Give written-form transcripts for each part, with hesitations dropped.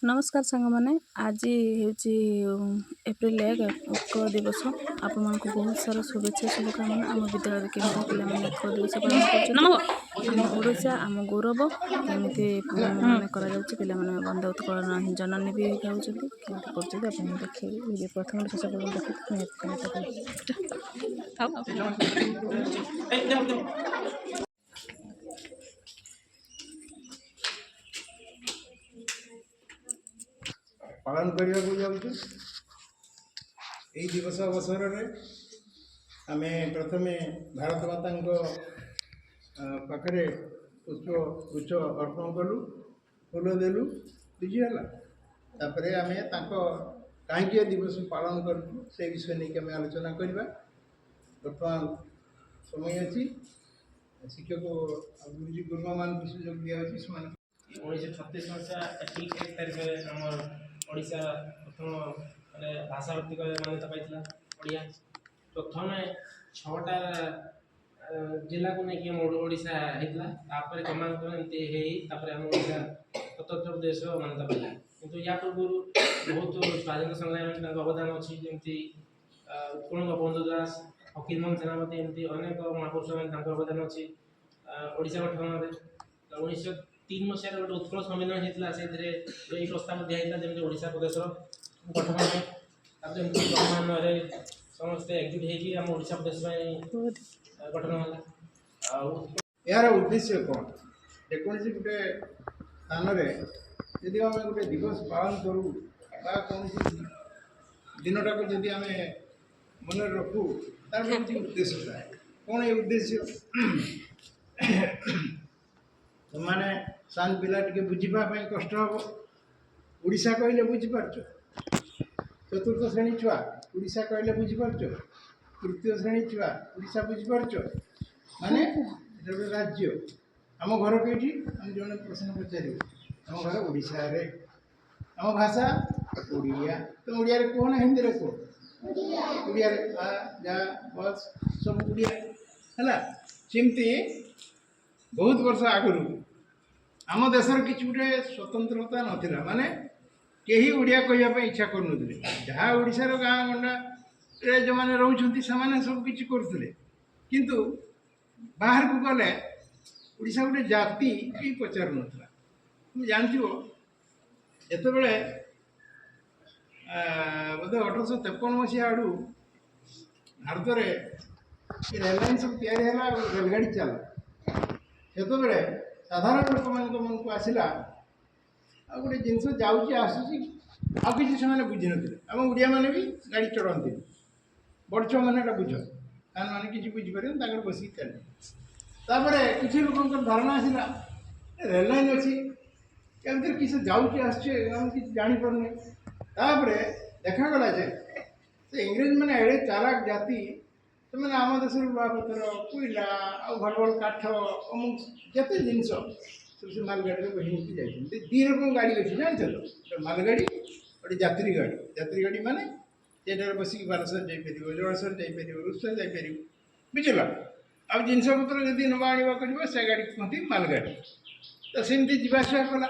नमस्कार सांगमाने आज एप्रिल 1 उत्कल दिवस आपण बहुत सारा शुभेच्छा शुभकामना आम विद्यालय केमती पे उत्कल दिवस पालन कर ओडिशा आम गौरव केमती माने पे बंदे उत्कल जननी भी गाँव केमती कर देखिए प्रथम शेष देखिए पालन करने को जाऊँ यही दिवस अवसर में आम प्रथम भारत माता पाखे पुष्प गुच्छ अर्पण कलु फूल देलु बुझीगला तापर आम कहीं दिवस पालन करूँ से विषय नहीं आम आलोचना करवा बर्तमान समय अच्छी शिक्षक गुरुजी गुरुमा मान सुजोग दिया 1936 मसीहा एप्रिल 1 तारिख आम ओडिशा प्रथम माने भाषा भित्तिक मान्यता पाइला ओडिया प्रथम 6टा जिला को नहीं कि ओडिशा होता तापर क्रमांकन एमती है आम ओडिशा स्वतंत्र प्रदेश मान्यता पाइला किंतु या पूर्व बहुत स्वाधीनता संग्राम अवदान अच्छी जमी उत्कल गोपबंधु दास फकीरमोहन सेनापति एमती अनेक महापुरुष अवदान अच्छी ओडिशा गठन में 1903 मसीह गोटे उत्कल सम्मेलन होता से प्रस्ताव दिखाई जमी ओडिशा प्रदेश गठन में वर्तमान समस्ते एकजुट होम ओडिशा प्रदेश गठन है यार उद्देश्य कौन जेकोसी गोटे स्थान यदि आम गोटे दिवस पालन करूँ कौन दिनटा को जदि आम मन रखू तार उद्देश्य था कौन ये उद्देश्य मैंने सान पिला टे बुझापी कष्ट हम ओडिशा कहले बुझीपार चतुर्थ श्रेणी छुआ ओडिशा कहले बुझीपार तृतीय श्रेणी छुआ ओडिशा बुझीपार माने गोटे राज्य आम घर कईटी आम जो प्रश्न पचार आम घर ओडिशा रे आम भाषा ओडिया तो ओडिया रे कहो ना हिंदी रे कहो ओडिया रे आ जा बस सब ओडिया है सेमती बहुत वर्ष आगुरी आम देशर कि गोटे स्वतंत्रता नाला माने कहीं ओडिया कहवाई इच्छा करूँ जहाँ ओडिशार गाँ गंडा जो मैंने रोचे से सब किसी करुले किंतु बाहर को गले ओडिशा गोटे जाति कहीं पचार नाला तुम जानथिबो जेतेबेले बोधे 1853 मसीहा आड़ू भारत में रेललाइन सब या रेलगाड़ी चला सेतबेले साधारण लोक मान मन को आसला आ गोटे जिनस जाऊँगी आसूसी आ कि से बुझी ना आम ओडिया मैंने भी गाड़ी चढ़ाते बड़ छुआ मैंने बुझ मैंने किसी बुझीपारे बसिक चलते किसी लोक धारणा आसला रेललाइन अच्छी एमती किसी जाऊँगी आसमें जापारे देखागला से इंग्रेज मैंने एड़े चालाक जाति तो मैंने आम देश लुहापतर कोईला आ भल भल काठ अमुक जिते जिनस सब मालगाड़ी में बही जाते दी रकम गाड़ी अच्छी जानते तो मालगाड़ी गोटे यात्री गाड़ी माने जेटार बसिक बालेश्वर जापर जलेश्वर जापर रुषा जापर बुझल आ जिनस पत्र जब नवा आने कर से गाड़ी कहती मालगाड़ी तो सेमती जावासा कला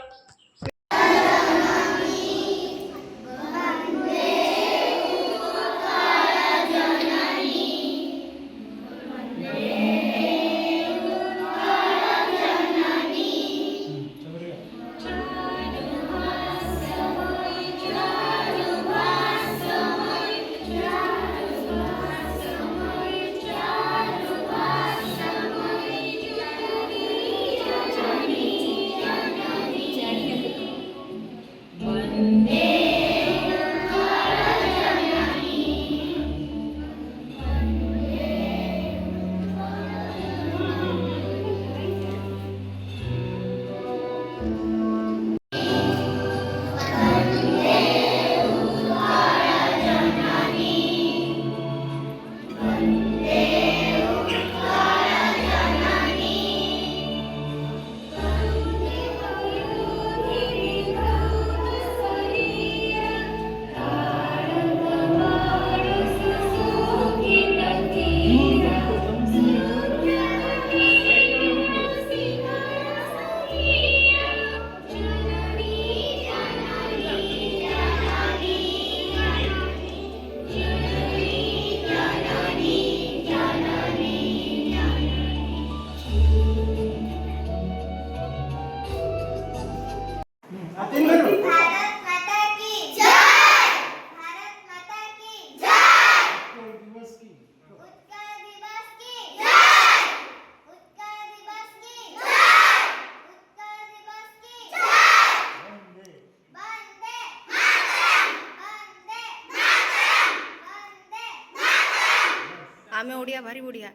आमे ओडिया भारी बढ़िया।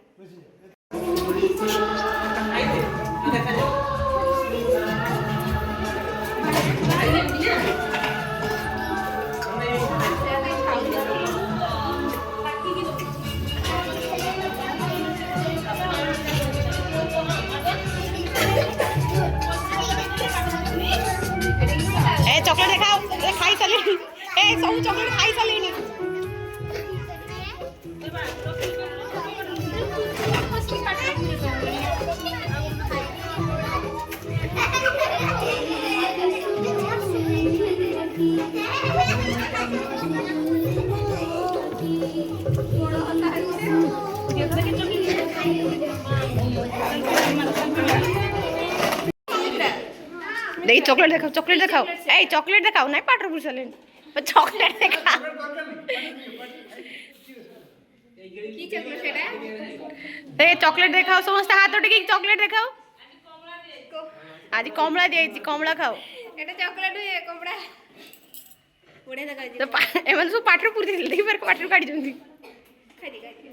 ए चॉकलेट देखाओ, ए खाई चली, ए सब चॉकलेट खाई चली। नहीं चॉकलेट दिखाओ, चॉकलेट दिखाओ, ए चॉकलेट दिखाओ, नहीं पाटर पुछले पर चॉकलेट दिखाओ। की चॉकलेट सेटा ए चॉकलेट दिखाओ, समस्त हाथ उठे की चॉकलेट दिखाओ। आज कमला दे, कमला खाओ। एटा चॉकलेट है कमला ओडे दिखाई तो एमन सो पाटर पुर दे देखि पर पाटर काढी जंदी खाली खाली